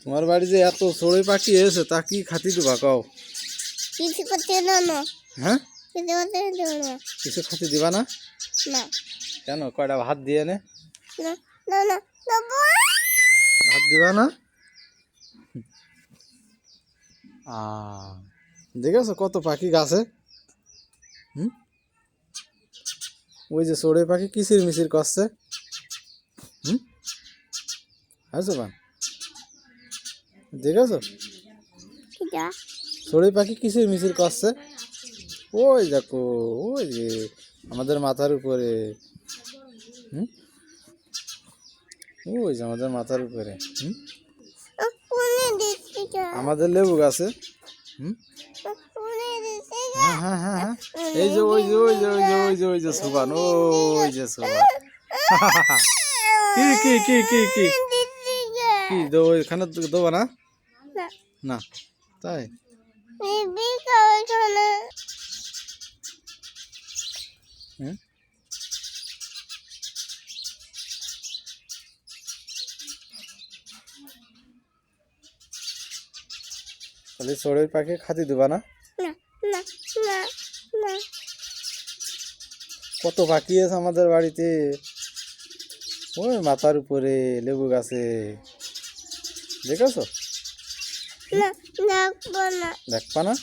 তোমার বাড়ি যে এত চড়ুই পাখি এসে তা কি খাতি দিবা কও? কিছু করতে দাও না। হ্যাঁ, কিছু করতে দাও না। কিছু খাতি দিবা না? না কেন, কয়টা ভাত দিয়ে নে? না না না বাবা। ভাত দিবা না? দেখেছো কত পাখি গাছে? হুম, ওই যে চড়ুই পাখি কিচির মিচির করছে। হুম, আছো বান, দেখেছো কিটা চড়ুই পাখি কিচির মিচির করছে? ওই দেখো, ওই যে আমাদের মাথার উপরে। হুম, ওই যে আমাদের মাথার উপরে। হুম, কোনে দিছি যা আমাদের লেবু গাছে। হুম, কোনে দিছি হ্যাঁ হ্যাঁ হ্যাঁ হ্যাঁ, এই যে ওই যে ওই যে ওই যে ওই যে ওই যে সুবান, ওই যে সুবান। কি কি কি কি কি দিছি যা কি দেবো এখানে? দেবো না? না না, তাই? বেবি খাওয়া না। হুম, তাহলে চড়ুই পাখি খাতি দেবা না? না না না না কত পাখি আছে আমাদের বাড়িতে, ওই মাথার উপরে লেবু গাছে, দেখেছো? না দেখবো না। দেখবা না?